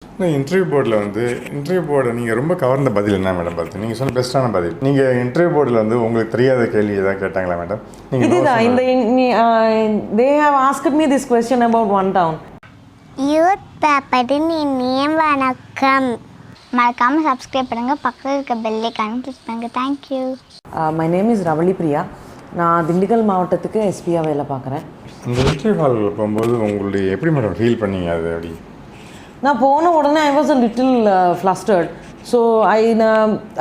Interview போர்டில் வந்து interview போர்டை நீங்கள் ரொம்ப கவர்ந்த பதில் என்ன மேடம் பார்த்து நீங்கள் சொன்ன பெஸ்ட்டான பதில்? நீங்கள் இன்டர்வியூ போர்டில் வந்து உங்களுக்கு தெரியாத கேள்வி ஏதாவது கேட்டாங்களா மேடம்? இதுதான் இந்த they have asked me this question about one town. Youth பேப்பரின் இனிய வணக்கம். மறக்காமல் சப்ஸ்கிரைப் பண்ணுங்கள், பக்கத்தில் இருக்க பெல் ஐக்கானை கிளிக் பண்ணுங்கள். Thank you. My name is Ravali Priya. நான் திண்டுக்கல் மாவட்டத்துக்கு எஸ்பியாக வேலை பார்க்குறேன். இந்த இன்டர்வியூ ஹாலில் போகும்போது உங்களுடைய எப்படி மேடம் ஃபீல் பண்ணீங்க? அது அப்படி நான் போன உடனே ஐ was a little flustered. So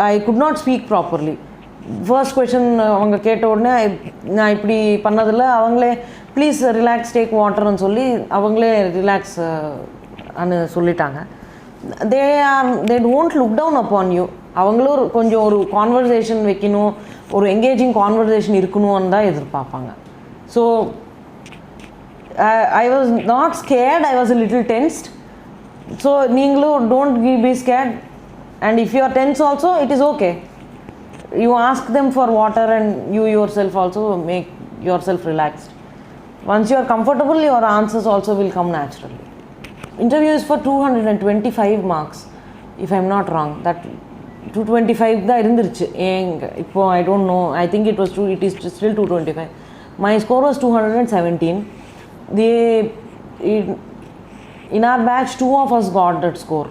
I could not speak properly. First question அவங்க கேட்ட உடனே நான் இப்படி பண்ணதில்ல, அவங்களே ப்ளீஸ் ரிலாக்ஸ் டேக் வாட்டர்னு சொல்லி அவங்களே ரிலாக்ஸ் அன்னு சொல்லிட்டாங்க. They don't look down upon you. அவங்களும் கொஞ்சம் ஒரு கான்வர்சேஷன் வைக்கணும், ஒரு என்கேஜிங் கான்வர்சேஷன் இருக்கணும்னு தான் எதிர்பார்ப்பாங்க. So I was not scared, I was a little tensed. So நீங்களும் don't be scared, and if you are tense also it is okay. You ask them for water and you yourself also make yourself relaxed. Once you are comfortable, your answers also will come naturally. Interview is for 225 marks if I am not wrong. That 225 தான் இருந்துருச்சு இப்போ. I don't know, I think it is still 225. My score was 217. In our batch, 2 of us got that score.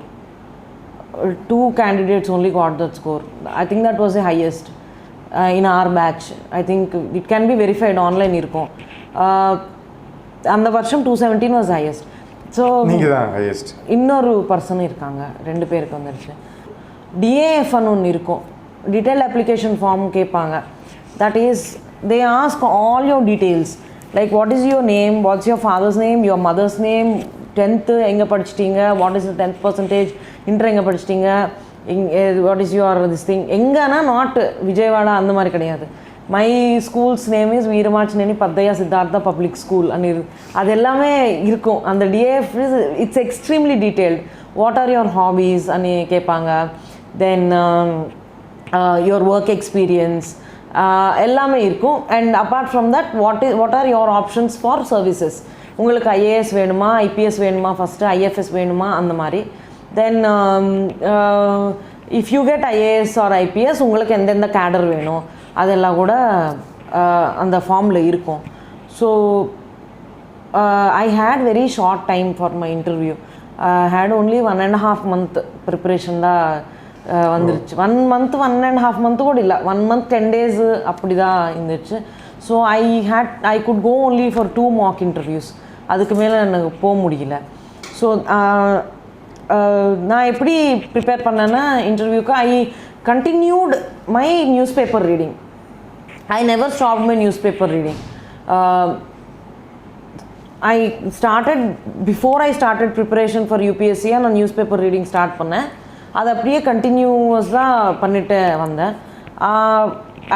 2 candidates only got that score. I think that was the highest in our batch. I think it can be verified online இருக்கும். அந்த வருஷம் 217 was highest. So நீங்கள் தான் highest. இன்னொரு person இருக்காங்க, 2 பேருக்கு வந்துருச்சு. DAF ஒன்று இருக்கும், டீட்டெயில் அப்ளிகேஷன் ஃபார்ம் கேட்பாங்க. That is they ask all your details, like what is your name, what's your father's name, your mother's name, 10th எங்கே படிச்சிட்டிங்க, what is the 10th percentage, inter எங்கே படிச்சிட்டிங்க, what is your this thing. எங்கன்னா not Vijayawada அந்த மாதிரி கிடையாது. My schools name is Veeramachaneni Paddayya Siddhartha public school and அது எல்லாமே இருக்கும். அந்த DAF it's extremely detailed. What are your hobbies அனு கேட்பாங்க. தென் யுவர் ஒர்க் எக்ஸ்பீரியன்ஸ் எல்லாமே இருக்கும். And apart from that what are your options for services. உங்களுக்கு ஐஏஎஸ் வேணுமா, ஐபிஎஸ் வேணுமா, ஃபஸ்ட்டு ஐஎஃப்எஸ் வேணுமா, அந்த மாதிரி. Then if you get IAS or IPS உங்களுக்கு எந்தெந்த கேடர் வேணும் அதெல்லாம் கூட அந்த ஃபார்மில் இருக்கும். So I had very short time for my interview. Had only 1.5 month preparation தான் வந்துருச்சு. 1 month 1.5 month கூட இல்லை, 1 month 10 days அப்படி தான் இருந்துச்சு. So I could go only for 2 mock interviews. அதுக்கு மேலே எனக்கு போக முடியல. ஸோ நான் எப்படி ப்ரிப்பேர் பண்ணேன்னா இன்டர்வியூக்கு, I continued my newspaper reading. I never stop my newspaper reading. I started before I started preparation for யூபிஎஸ்சியாக நான் நியூஸ் பேப்பர் ரீடிங் ஸ்டார்ட் பண்ணேன். அதை அப்படியே கண்டினியூஸாக பண்ணிட்டு வந்தேன்.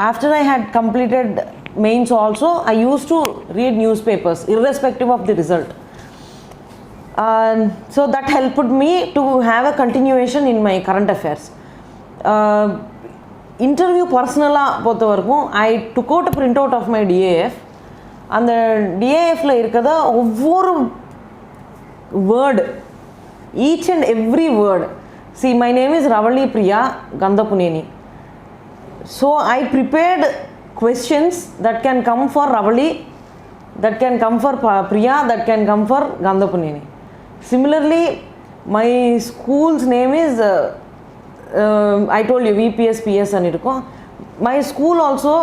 After I had completed mains also, I used to read newspapers irrespective of the result. So that helped me to have a continuation in my current affairs. Interview personally பொறுத்த வரைக்கும் I took out a printout of my DAF. அந்த DAFல இருக்கிறத ஒவ்வொரு word, each and every word. See, my name is Ravali Priya Gandapuneni. So I prepared questions that can come for Ravali, that can come for Priya, that can come for Gandapuneni. Similarly, my school's name is I told you VPS and irukum. My school also,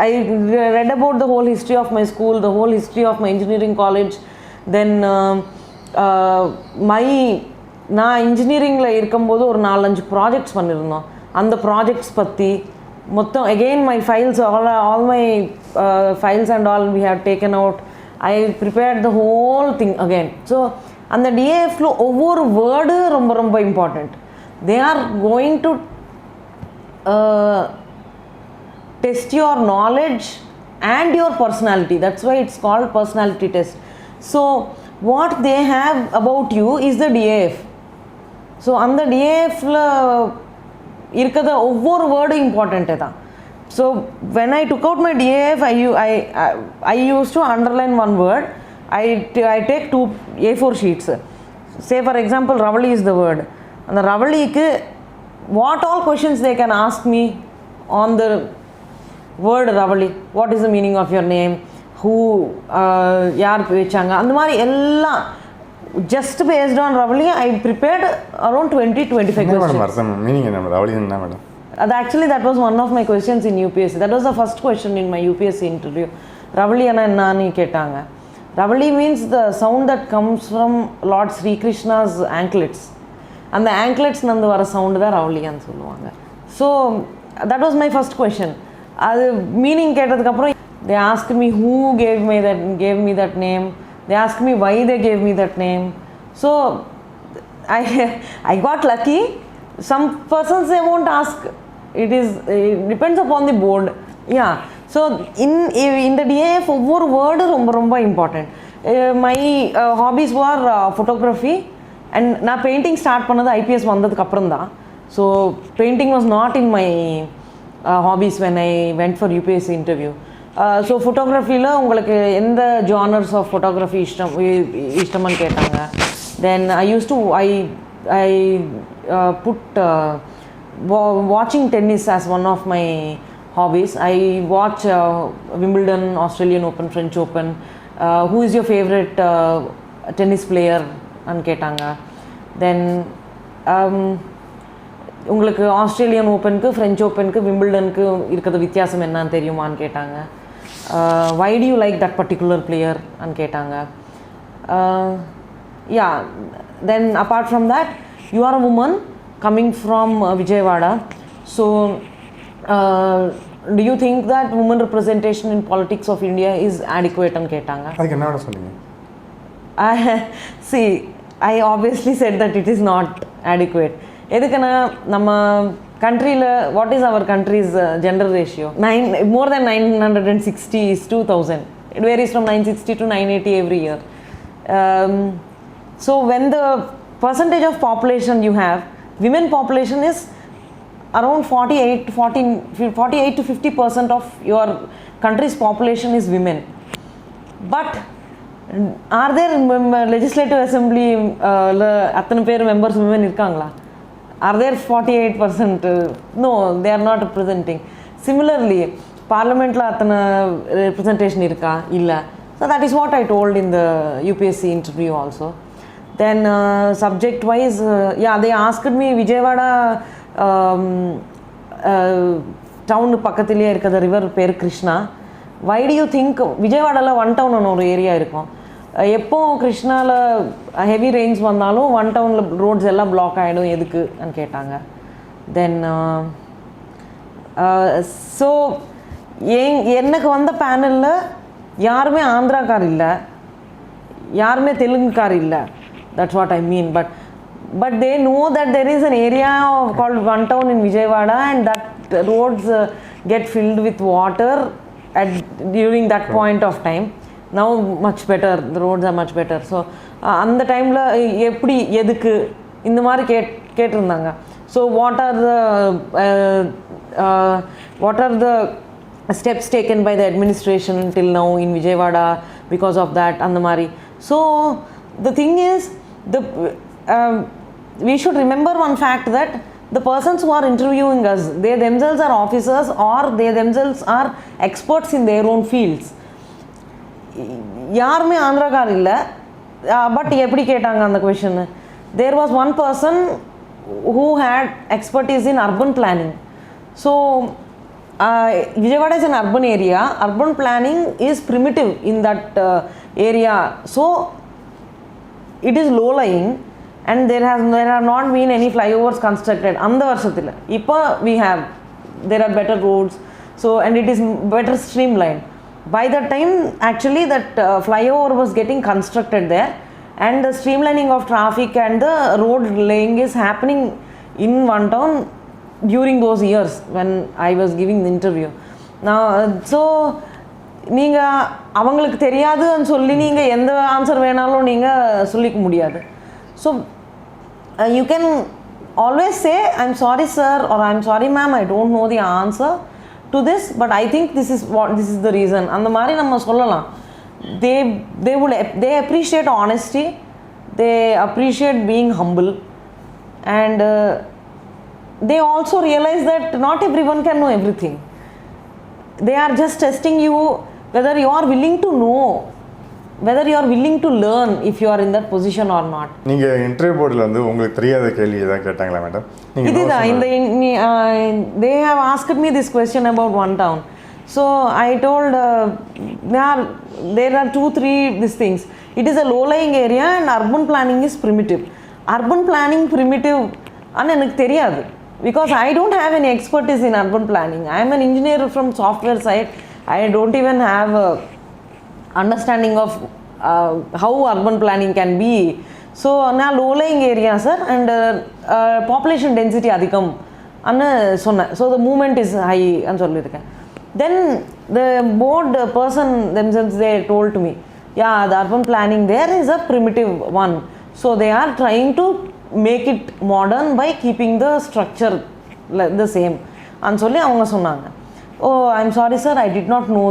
I read about the whole history of my school, the whole history of my engineering college. Then நான் இன்ஜினியரிங்கில் இருக்கும்போது ஒரு 4-5 projects பண்ணியிருந்தோம். அந்த projects பற்றி மொத்தம் again my files, all my files and all we have taken out. I prepared the whole thing again. So அந்த DAFல ஒவ்வொரு word ரொம்ப ரொம்ப important. They are going to test your knowledge and your personality. That's why it's called personality test. So what they have about you is the DAF. So அந்த DAFல இருக்கிற ஒவ்வொரு வேர்டும் important தான். So when I took out my DAF, I use to underline one word. I take 2 A4 sheets. say for example Ravali is the word, and the Ravaliku what all questions they can ask me on the word Ravali. What is the meaning of your name, who யார் பேச்சாங்க, அந்த மாதிரி எல்லாம் just based on Ravali I prepared around 20-25 questions. அர்த்தம் meaning என்ன madam, ரவலி என்ன madam? Actually that was one of my questions in UPSC. That was the first question in my UPSC interview. Ravali என்னன்னு கேட்டாங்க. Ravali means the sound that comes from Lord Sri Krishna's anklets. அந்த anklets Nandu வர sound தான் ரவலியான்னு சொல்லுவாங்க. So that was my first question. அது meaning கேட்டதுக்கப்புறம் they asked me who gave me that name. They asked me why they gave me that name. So I got lucky. Some persons they won't ask. It depends upon the board. Yeah. So in the DAF ஒவ்வொரு word ரொம்ப ரொம்ப important. My hobbies were photography, and நான் painting start பண்ணது IPS வந்ததுக்கு அப்புறம் தான். So painting was not in my hobbies when I went for UPSC interview. ஸோ ஃபோட்டோகிராஃபியில் உங்களுக்கு எந்த ஜானர்ஸ் ஆஃப் ஃபோட்டோகிராஃபி இஷ்டமான்னு கேட்டாங்க. தென் I put watching tennis as one of my hobbies. I watch Wimbledon, Australian Open, French Open. Who is your favorite tennis player and கேட்டாங்க. தென் உங்களுக்கு Australian ஓப்பனுக்கு, French ஓப்பனுக்கு, விம்பிள்டனுக்கு இருக்கிற வித்தியாசம் என்னன்னு தெரியுமான்னு கேட்டாங்க. Why do you like that particular player அன்னு கேட்டாங்க. Yeah then apart from that you are a woman coming from Vijayawada. So do you think that women representation in politics of India is adequate anu கேட்டாங்க. அதுக்கு என்ன சொன்னீங்க? See, I obviously said that it is not adequate. எதுக்குன்னா நம்ம கண்ட்ரியில் what is our country's gender ratio more than 960 is 2000. It varies from 960 to 980 every year. So when the percentage of population you have, women population is around 48 to 50% of your country's population is women. But are there legislative assembly அத்தனை பேர் members women இருக்காங்களா? Are there 48%? No, they are not representing. Similarly, parliamentல அத்தனை representation இருக்கா? இல்லை. So that is what I told in the UPSC interview also. Then subject wise, yeah, they asked me Vijayawada town பக்கத்துலேயே இருக்கிற river பேர் Krishna. Why do you think விஜயவாடாவில் one town ஒரு area இருக்கும், எப்போ கிருஷ்ணாவில் ஹெவி ரெயின்ஸ் வந்தாலும் ஒன் டவுனில் ரோட்ஸ் எல்லாம் பிளாக் ஆகிடும் எதுக்குன்னு கேட்டாங்க. தென் ஸோ எனக்கு வந்த பேனலில் யாருமே ஆந்திராக்கார் இல்லை, யாருமே தெலுங்குக்கார் இல்லை. That's what I mean. But they know that there is an area called one town in Vijayawada, and that roads get filled with water during that point of time. Now much better, the roads are much better. So அந்த டைமில் எப்படி எதுக்கு இந்த மாதிரி கேட்டிருந்தாங்க. So what are the steps taken by the administration till now in Vijayawada because of that அந்த மாதிரி. So the thing is, we should remember one fact that the persons who are interviewing us, they themselves are officers or they themselves are experts in their own fields. யாருமே ஆந்திராக்கார் இல்லை. But எப்படி கேட்டாங்க அந்த question? There was one person who had expertise in urban planning. So Vijayawada is an urban area. Urban planning is primitive in that area. So it is low lying. And there have not been any flyovers constructed. அந்த வருஷத்தில் இப்போ there are better roads, so and it is better streamlined. By the time actually that flyover was getting constructed there, and the streamlining of traffic and the road laying is happening in one town during those years when I was giving the interview. Now so நீங்கள் அவங்களுக்கு தெரியாதுன்னு சொல்லி நீங்கள் எந்த answer வேணாலும் நீங்கள் சொல்லிக்க முடியாது. So you can always say, I'm sorry sir, or I'm sorry ma'am, I don't know the answer to this, but I think this is the reason. அந்த மாதிரி நம்ம சொல்லலாம். They appreciate honesty. they appreciate being humble, and they also realize that not everyone can know everything. They are just testing you whether you are willing to know, whether you are willing to learn if you are in that position or not. நீங்கள் interview போர்டில் வந்து உங்களுக்கு தெரியாத கேள்வி எதாவது கேட்டாங்களா madam? இதுதான் இந்த they have asked me this question about one town. So I told there are 2-3 these things. It is a low-lying area and urban planning is primitive. Urban planning primitive and எனக்கு தெரியாது, because I don't have any expertise in urban planning. I am an engineer from software side. I don't even have a understanding of how urban planning can be. So நான் low-lying area sir, and population density அதிகம் அன்னு சொன்னேன். So the movement is high ன்னு சொல்லியிருக்கேன். Then the board person themselves, they told to me, yeah, the urban planning there is a primitive one, so they are trying to make it modern by keeping the structure the same and சொல்லி அவங்க சொன்னாங்க. Oh, I'm sorry sir, I did not know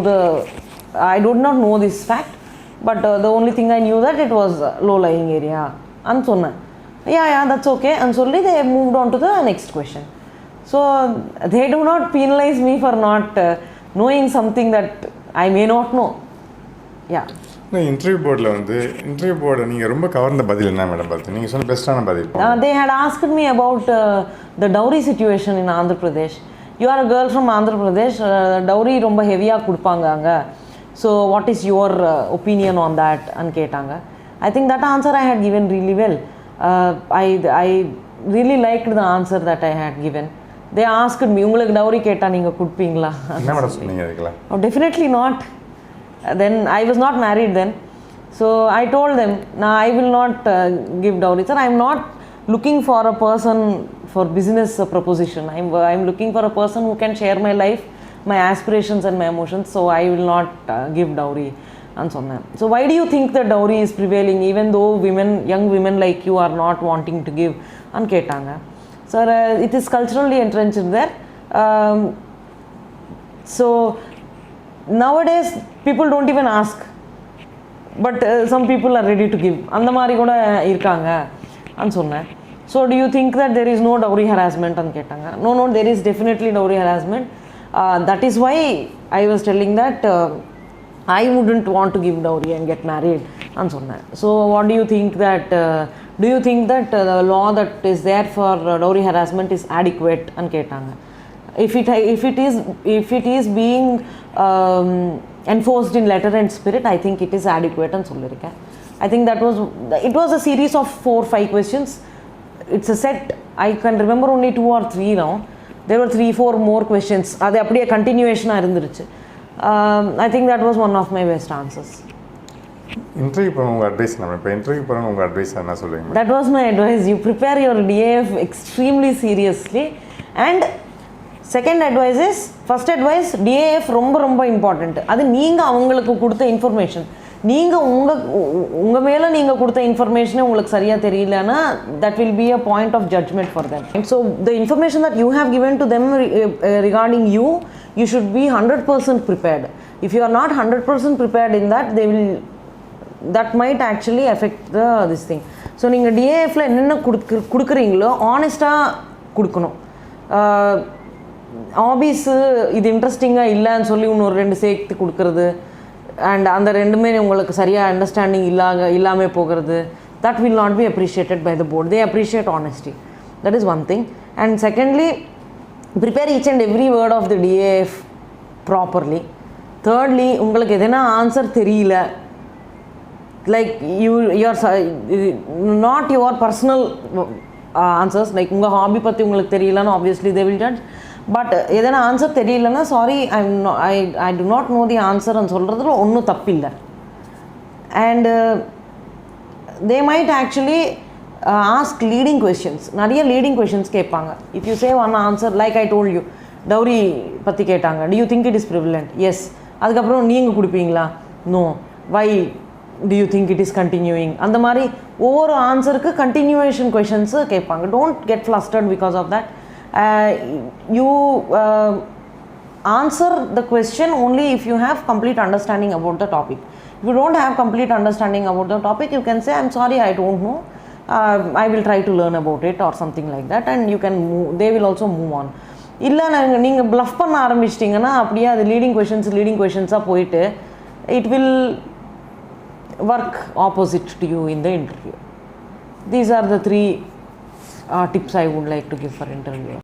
this fact, but the only thing I knew that it was low lying area and சொன்னேன். Yeah, that's okay and சொல்லி they moved on to the next question. So they do not penalize me for not knowing something that I may not know. Yeah. Interview போர்டில் வந்து interview போர்டை நீங்கள் ரொம்ப கவர்ந்த பதில் என்ன மேடம் பார்த்து நீங்கள் சொன்ன பெஸ்ட்டான பதில்? They had asked me about the dowry situation in Andhra Pradesh. You are a girl from Andhra Pradesh, dowry ரொம்ப ஹெவியாக கொடுப்பாங்க அங்கே. So what is your opinion on that and கேட்டாங்க. I think that answer I had given really well. I really liked the answer that I had given. They asked me, உங்களுக்கு dowry கேட்டால் நீங்கள் கொடுப்பீங்களா? என்ன மேடம் சொன்னீங்க அதுக்கெல்லாம்? Oh, definitely not. Then I was not married then. So I told them, no, I will not give dowry. Sir, I am not looking for a person for business proposition. I am looking for a person who can share my life, my aspirations and my emotions. So I will not give dowry. And so on. So why do you think that dowry is prevailing even though young women like you are not wanting to give? And கேட்டாங்க. Sir, it is culturally entrenched there. So nowadays people don't even ask, but some people are ready to give. அந்த மாதிரி கூட இருக்காங்க and சொன்னேன். So do you think that there is no dowry harassment and கேட்டாங்க. No, there is definitely dowry harassment. That is why I was telling that I wouldn't want to give dowry and get married and சொன்னேன். So what do you think that the law that is there for dowry harassment is adequate and கேட்டாங்க. If it is being enforced in letter and spirit, I think it is adequate and சொல்லிருக்கேன். I think it was a series of 4-5 questions. It's a set. I can remember only 2 or 3 now. There were 3-4 more questions. அது அப்படியே கண்டினியூவேஷனாக இருந்துருச்சு. I think that was one of my best answers. Interview போகிறவங்க உங்கள் advice என்ன? இப்போ interview போகிறவங்க உங்கள் advice என்ன சொல்லுவீங்க? That was my advice. You prepare your DAF extremely seriously. And second advice is, first advice, DAF ரொம்ப இம்பார்ட்டண்ட். அது நீங்கள் அவங்களுக்கு கொடுத்த இன்ஃபர்மேஷன், நீங்கள் உங்கள் மேலே நீங்கள் கொடுத்த இன்ஃபர்மேஷனே உங்களுக்கு சரியாக தெரியலன்னா that will be a point of judgment for them. And so the information that you have given to them regarding you should be 100% prepared. If you are not 100% prepared in that, that might actually affect this thing. So நீங்கள் டிஏஎஃப்ல என்னென்ன கொடுக்குறீங்களோ ஆனஸ்ட்டாக கொடுக்கணும். Hobbies இது இன்ட்ரெஸ்டிங்காக இல்லைன்னு சொல்லி இன்னொரு 2 சேர்த்து கொடுக்குறது, அண்ட் அந்த 2மே உங்களுக்கு சரியாக அண்டர்ஸ்டாண்டிங் இல்லாமல் போகிறது, that will not be appreciated by the board. They appreciate honesty. That is one thing. And secondly, prepare each and every word of the DAF properly. Thirdly, உங்களுக்கு எதனா ஆன்சர் தெரியல, like your not your personal answers, லைக் உங்கள் hobby பற்றி உங்களுக்கு தெரியலன்னு obviously they will judge. But எதனா answer தெரியலன்னா sorry, I do not know the ஆன்சர்ன்னு சொல்கிறதுல ஒன்றும் தப்பில்லை. And they might actually ask leading questions. நிறைய லீடிங் கொஷின்ஸ் கேட்பாங்க. If you save one answer, like I told you, dowry பற்றி கேட்டாங்க, do you think it is prevalent? Yes. அதுக்கப்புறம் நீங்கள் கொடுப்பீங்களா? No. Why do you think it is continuing? அந்த மாதிரி ஒவ்வொரு ஆன்சருக்கு கண்டினியூவேஷன் கொஷின்ஸு கேட்பாங்க. Don't get flustered because of that. You answer the question only if you have complete understanding about the topic. If you don't have complete understanding about the topic, you can say, I'm sorry, I don't know. I will try to learn about it or something like that, and you can move. They will also move on. இல்லை நீங்கள் bluff பண்ண ஆரம்பிச்சிட்டிங்கன்னா அப்படியே அது leading கொஷின்ஸாக போயிட்டு it will work opposite to you in the interview. These are the 3 tips I would like to give for interview.